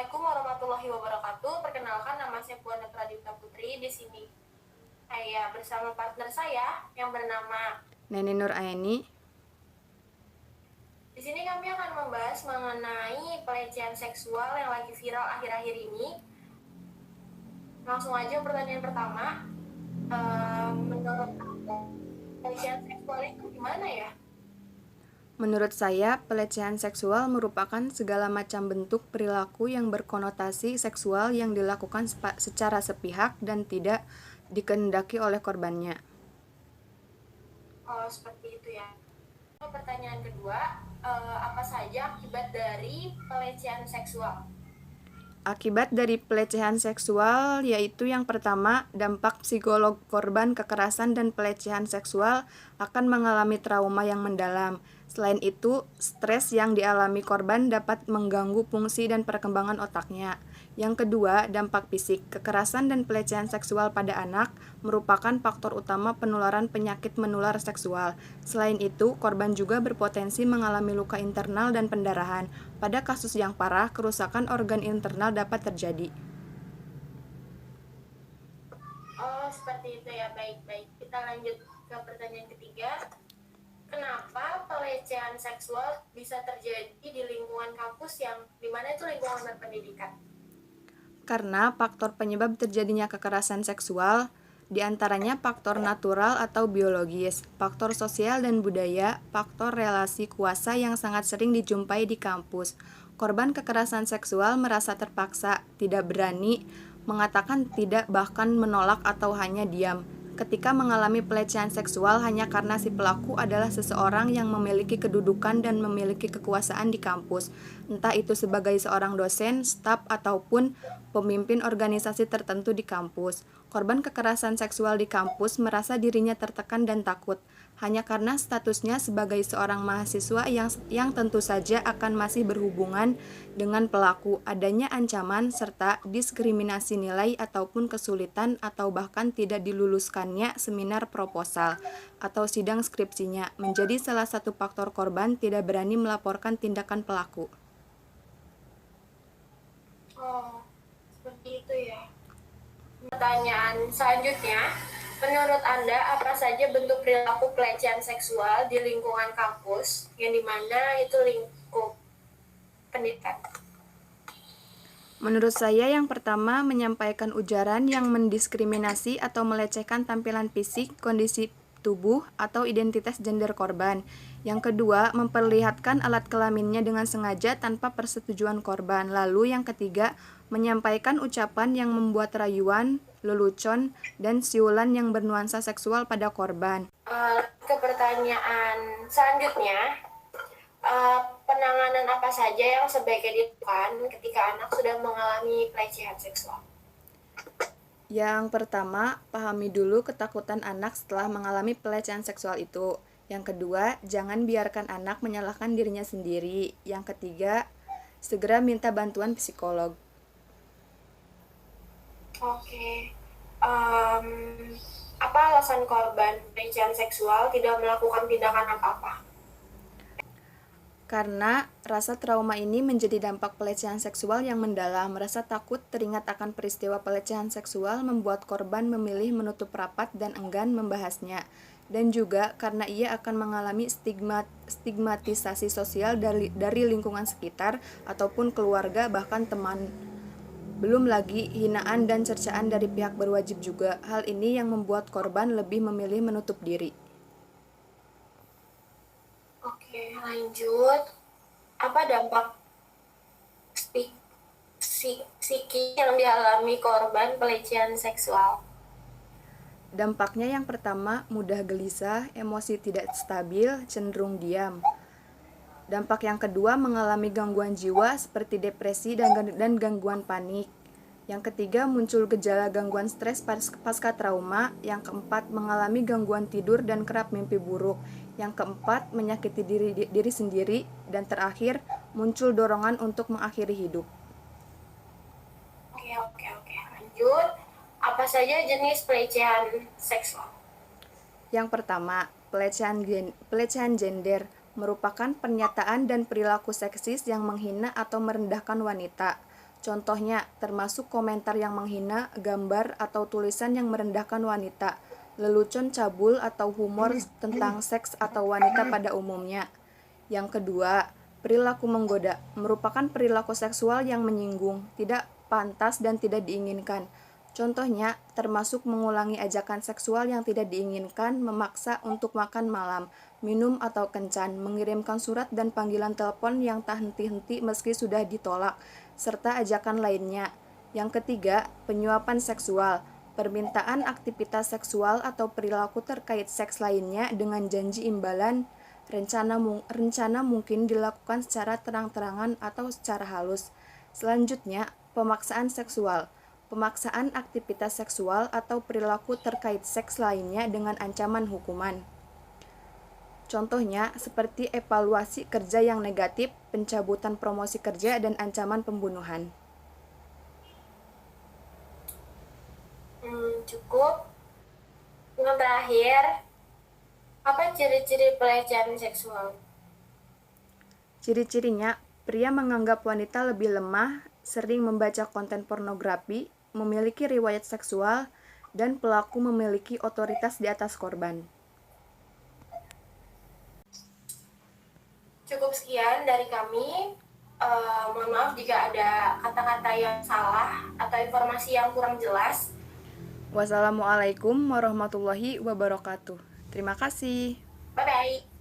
Assalamualaikum warahmatullahi wabarakatuh. Perkenalkan, nama saya Puana Pradipta Putri. Di sini saya bersama partner saya yang bernama Neni Nur Aini. Di sini kami akan membahas mengenai pelecehan seksual yang lagi viral akhir-akhir ini. Langsung aja pertanyaan pertama. Menurut Anda, pelecehan seksual itu gimana ya? Menurut saya, pelecehan seksual merupakan segala macam bentuk perilaku yang berkonotasi seksual yang dilakukan secara sepihak dan tidak dikehendaki oleh korbannya. Oh, seperti itu ya. Pertanyaan kedua, apa saja akibat dari pelecehan seksual? Akibat dari pelecehan seksual yaitu yang pertama, dampak psikolog korban kekerasan dan pelecehan seksual akan mengalami trauma yang mendalam. Selain itu, stres yang dialami korban dapat mengganggu fungsi dan perkembangan otaknya. Yang kedua, dampak fisik. Kekerasan dan pelecehan seksual pada anak merupakan faktor utama penularan penyakit menular seksual. Selain itu, korban juga berpotensi mengalami luka internal dan pendarahan. Pada kasus yang parah, kerusakan organ internal dapat terjadi. Oh, seperti itu ya. Baik-baik. Kita lanjut ke pertanyaan ketiga. Kenapa pelecehan seksual bisa terjadi di lingkungan kampus yang dimana itu lingkungan berpendidikan? Karena faktor penyebab terjadinya kekerasan seksual diantaranya faktor natural atau biologis, faktor sosial dan budaya, faktor relasi kuasa yang sangat sering dijumpai di kampus. Korban kekerasan seksual merasa terpaksa, tidak berani, mengatakan tidak, bahkan menolak atau hanya diam ketika mengalami pelecehan seksual hanya karena si pelaku adalah seseorang yang memiliki kedudukan dan memiliki kekuasaan di kampus, entah itu sebagai seorang dosen, staf, ataupun pemimpin organisasi tertentu di kampus. Korban kekerasan seksual di kampus merasa dirinya tertekan dan takut, hanya karena statusnya sebagai seorang mahasiswa yang tentu saja akan masih berhubungan dengan pelaku, adanya ancaman serta diskriminasi nilai ataupun kesulitan atau bahkan tidak diluluskannya seminar proposal atau sidang skripsinya menjadi salah satu faktor korban tidak berani melaporkan tindakan pelaku. Oh, seperti itu ya. Pertanyaan selanjutnya, menurut Anda apa saja bentuk perilaku pelecehan seksual di lingkungan kampus yang dimana itu lingkup pendidikan? Menurut saya yang pertama menyampaikan ujaran yang mendiskriminasi atau melecehkan tampilan fisik, kondisi tubuh, atau identitas gender korban. Yang kedua, memperlihatkan alat kelaminnya dengan sengaja tanpa persetujuan korban. Lalu yang ketiga, menyampaikan ucapan yang membuat rayuan, lelucon, dan siulan yang bernuansa seksual pada korban. Ke pertanyaan selanjutnya, penanganan apa saja yang sebaiknya dilakukan ketika anak sudah mengalami pelecehan seksual? Yang pertama, pahami dulu ketakutan anak setelah mengalami pelecehan seksual itu. Yang kedua, jangan biarkan anak menyalahkan dirinya sendiri. Yang ketiga, segera minta bantuan psikolog. Oke. Um, apa alasan korban pelecehan seksual tidak melakukan tindakan apa-apa? Karena rasa trauma ini menjadi dampak pelecehan seksual yang mendalam. Rasa takut teringat akan peristiwa pelecehan seksual membuat korban memilih menutup rapat dan enggan membahasnya. Dan juga karena ia akan mengalami stigmatisasi sosial dari lingkungan sekitar ataupun keluarga, bahkan teman. Belum lagi hinaan dan cercaan dari pihak berwajib juga. Hal ini yang membuat korban lebih memilih menutup diri. Oke, lanjut. Apa dampak psikis yang dialami korban pelecehan seksual? Dampaknya yang pertama, mudah gelisah, emosi tidak stabil, cenderung diam. Dampak yang kedua, mengalami gangguan jiwa seperti depresi dan gangguan panik. Yang ketiga, muncul gejala gangguan stres pasca trauma. Yang keempat, mengalami gangguan tidur dan kerap mimpi buruk. Yang keempat, menyakiti diri sendiri. Dan terakhir, muncul dorongan untuk mengakhiri hidup. Oke. Lanjut. Apa saja jenis pelecehan seksual? Yang pertama, pelecehan gender merupakan pernyataan dan perilaku seksis yang menghina atau merendahkan wanita. Contohnya, termasuk komentar yang menghina, gambar atau tulisan yang merendahkan wanita, lelucon cabul atau humor tentang seks atau wanita pada umumnya. Yang kedua, perilaku menggoda merupakan perilaku seksual yang menyinggung, tidak pantas dan tidak diinginkan. Contohnya, termasuk mengulangi ajakan seksual yang tidak diinginkan, memaksa untuk makan malam, minum atau kencan, mengirimkan surat dan panggilan telepon yang tak henti-henti meski sudah ditolak, serta ajakan lainnya. Yang ketiga, penyuapan seksual, permintaan aktivitas seksual atau perilaku terkait seks lainnya dengan janji imbalan, rencana mungkin dilakukan secara terang-terangan atau secara halus. Selanjutnya, pemaksaan seksual, pemaksaan aktivitas seksual atau perilaku terkait seks lainnya dengan ancaman hukuman. Contohnya seperti evaluasi kerja yang negatif, pencabutan promosi kerja, dan ancaman pembunuhan. Cukup. Yang terakhir, apa ciri-ciri pelecehan seksual? Ciri-cirinya, pria menganggap wanita lebih lemah, sering membaca konten pornografi, memiliki riwayat seksual, dan pelaku memiliki otoritas di atas korban. Cukup sekian dari kami. Mohon maaf jika ada kata-kata yang salah atau informasi yang kurang jelas. Wassalamualaikum warahmatullahi wabarakatuh. Terima kasih. Bye-bye.